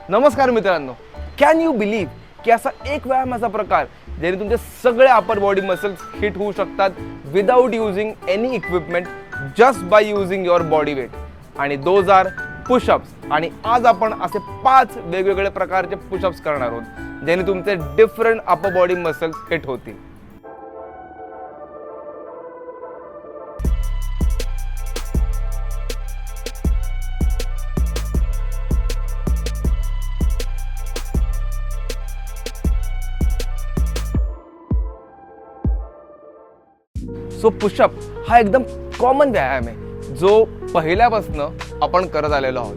नमस्कार मित्रांनो, can you believe की असा एक व्यायामाचा प्रकार ज्याने तुमचे सगळे अपर बॉडी मसल्स हिट होऊ शकतात without using any equipment, just by using your body weight, आणि दोज आर पुशअप्स. आणि आज आपण असे 5 वेगवेगळे प्रकारचे पुशअप्स करणार आहोत ज्याने तुमचे different upper body muscles hit होतील. सो पुशअप हा एकदम कॉमन व्यायाम आहे जो पहिल्यापासून आपण करत आलेलो आहोत.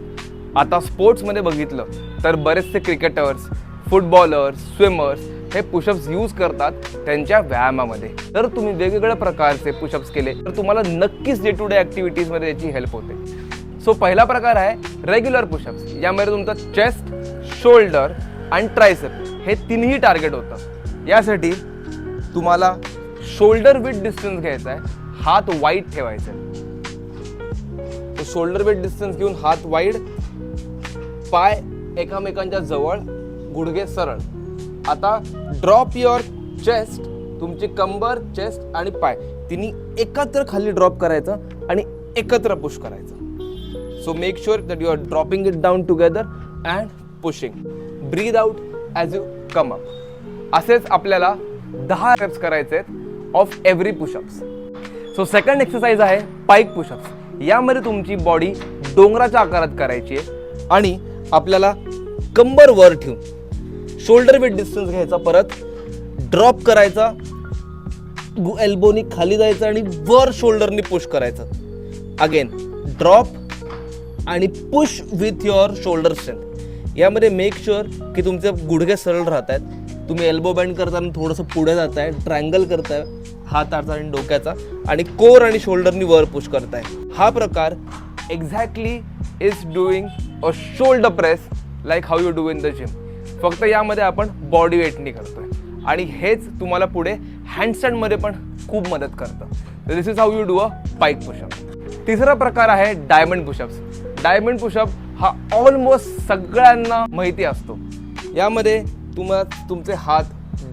आता स्पोर्ट्समध्ये बघितलं तर बरेचसे क्रिकेटर्स, फुटबॉलर्स, स्विमर्स हे पुशअप्स यूज करतात त्यांच्या व्यायामामध्ये. तर तुम्ही वेगवेगळ्या प्रकारचे पुशअप्स केले तर तुम्हाला नक्कीच डे टू डे ॲक्टिव्हिटीजमध्ये याची हेल्प होते. सो पहिला प्रकार आहे रेग्युलर पुशअप्स. यामध्ये तुमचं चेस्ट, शोल्डर आणि ट्रायसेप हे तिन्ही टार्गेट होतं. यासाठी तुम्हाला शोल्डर विथ डिस्टन्स घ्यायचा आहे, हात वाईड ठेवायचा आहे. शोल्डर विथ डिस्टन्स घेऊन हात वाईड, पाय एकामेकांच्या जवळ, गुडघे सरळ. आता ड्रॉप युअर चेस्ट, तुमची कंबर, चेस्ट आणि पाय तिन्ही एकत्र खाली ड्रॉप करायचं आणि एकत्र पुश करायचं. So make sure that you are dropping it down together and pushing. Breathe out as you come up. असेच आपल्याला 10 स्टेप्स करायचे आहेत of every pushups. So second exercise आहे पाईक पुशअप्स. यामध्ये तुमची बॉडी डोंगराच्या आकारात करायची आहे आणि आपल्याला कंबर वर ठेवून शोल्डर विथ डिस्टन्स घ्यायचा, परत ड्रॉप करायचा, एल्बोनी खाली जायचं आणि वर शोल्डरनी पुश करायचं. अगेन ड्रॉप आणि push with your shoulder strength. यामध्ये मेक शुअर की तुमचे गुडघे सरळ राहत आहेत. तुम्ही एल्बो बेंड करताना थोडंसं पुढे जाताय, ट्रायंगल करताय हाताचा आणि डोक्याचा, आणि कोर आणि शोल्डरनी वर पुश करताय. हा प्रकार exactly is doing a shoulder press like how you do in the gym. फक्त यामध्ये आपण बॉडी वेटनी करतोय आणि हेच तुम्हाला पुढे हँडस्टँडमध्ये पण खूप मदत करतं. This is how you do a pike pushup. तिसरा प्रकार आहे डायमंड पुशअप्स. डायमंड पुशअप हा ऑलमोस्ट सगळ्यांना माहिती असतो. यामध्ये तुमचे हात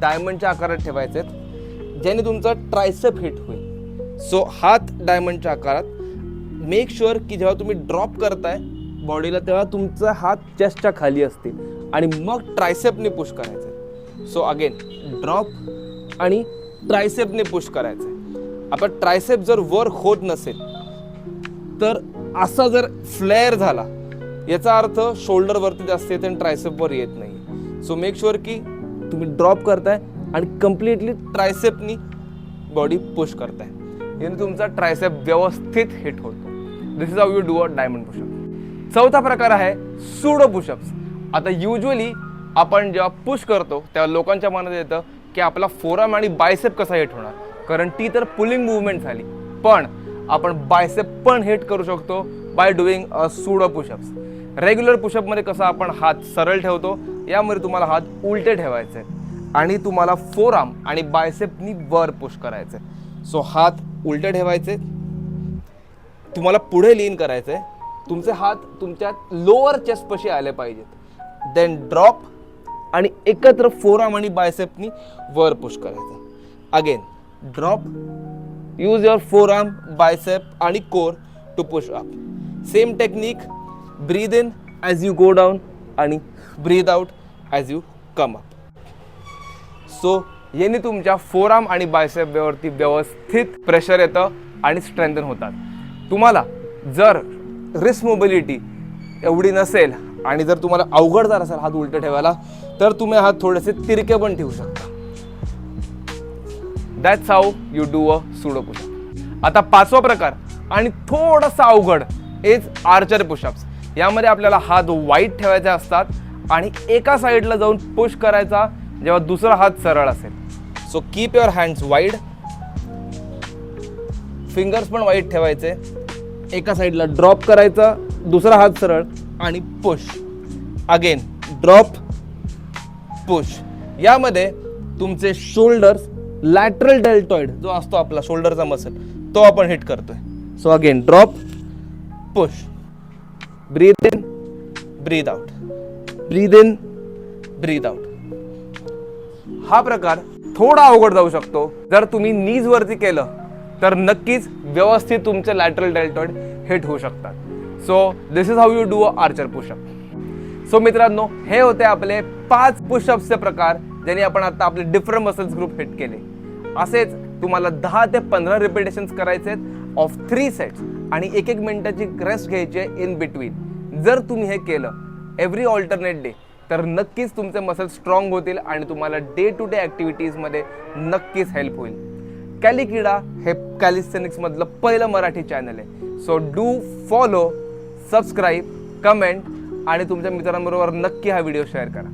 डायमंडच्या आकारात ठेवायचे आहेत ज्याने तुमचा ट्रायसेप हिट होईल. सो हात डायमंडच्या आकारात. मेक शुअर की जेव्हा तुम्ही ड्रॉप करताय बॉडीला तेव्हा तुमचा हात चेस्टच्या खाली असतील आणि मग ट्रायसेपने पुश करायचं आहे. सो अगेन ड्रॉप आणि ट्रायसेपने पुश करायचं आहे. आता ट्रायसेप जर वर होत नसेल तर असा जर फ्लेअर झाला याचा अर्थ शोल्डर वरती जास्त येते आणि ट्रायसेप वर येत नाही. सो मेक शुअर की तुम्ही ड्रॉप करताय आणि कम्प्लिटली ट्रायसेपनी बॉडी पुश करताय. याने तुमचा ट्रायसेप व्यवस्थित हिट होतो. This is how you do a diamond pushup. चौथा प्रकार आहे सुडो पुशअप्स. आता युजली आपण जेव्हा पुश करतो तेव्हा लोकांच्या मनात येतं की आपला फोरआर्म आणि बायसेप कसा हिट होणार, कारण ती तर पुलिंग मुवमेंट झाली. पण आपण बायसेप पण हिट करू शकतो by doing a pseudo pushups. Regular पुशअपमध्ये कसं आपण हात सरळ ठेवतो, यामध्ये तुम्हाला हात उलटे ठेवायचे आणि तुम्हाला फोरआर्म आणि बायसेपनी वर पुश करायचे. सो हात उलटे ठेवायचे, तुम्हाला पुढे लीन करायचे, तुमचे हात तुमच्या लोअर चेस्टपाशी आले पाहिजेत. देन ड्रॉप आणि एकत्र फोरआर्म आणि बायसेपनी वर पुश करायचं. Again drop, use your forearm, bicep आणि core to push up. Same technique, breathe in as you go down आणि breathe out as you come up. So याने तुमच्या फोरआर्म आणि बायसेपवरती व्यवस्थित प्रेशर येतं आणि स्ट्रेंथन होतात. तुम्हाला जर रिस्ट मोबिलिटी एवढी नसेल आणि जर तुम्हाला अवघड जर असेल हात उलटे ठेवायला तर तुम्ही हात थोडेसे तिरके पण ठेवू शकता. That's how you do a pseudo pushup. आता 5वा प्रकार आणि थोडासा अवघड इज आर्चर पुशअप्स. यामध्ये आपल्याला हात वाईड ठेवायचे असतात आणि एका साईडला जाऊन पुश करायचा जेव्हा दुसरा हात सरळ असेल. So keep your hands wide, fingers पण वाईड ठेवायचे, एका साईडला ड्रॉप करायचा, दुसरा हात सरळ आणि पुश. Again drop, push. यामध्ये तुमचे शोल्डर्स, लॅटरल डेल्टॉइड जो असतो आपला शोल्डरचा मसल, तो आपण हिट करतोय. So again drop, push, breathe in, breathe out, breathe in, breathe out. हा प्रकार थोडा अवघड जाऊ शकतो. जर तुम्ही नीज वरती केलं तर नक्कीच व्यवस्थित तुमचे लॅटरल डेल्टॉइड हिट होऊ शकतात. So this is how you do a archer pushup. So मित्रांनो, हे होते आपले 5 पुशअप्सचे प्रकार ज्यांनी आपण आता आपले डिफरंट मसल्स ग्रुप हिट केले. असेच तुम्हाला 10 ते 15 रिपिटेशन्स करायचे ऑफ 3 सेट्स आणि 1-1 मिनिटाची रेस्ट घ्यायची आहे इन बिटवीन. जर तुम्ही हे केलं एव्हरी ऑल्टरनेट डे तर नक्कीच तुमचे मसल स्ट्रॉंग होतील आणि तुम्हाला डे टू डे ॲक्टिव्हिटीजमध्ये नक्कीच हेल्प होईल. कॅलिकिडा हे कॅलिस्थेनिक्समधलं पहिलं मराठी चॅनल आहे. So do follow, subscribe, comment आणि तुमच्या मित्रांबरोबर नक्की हा व्हिडिओ शेअर करा.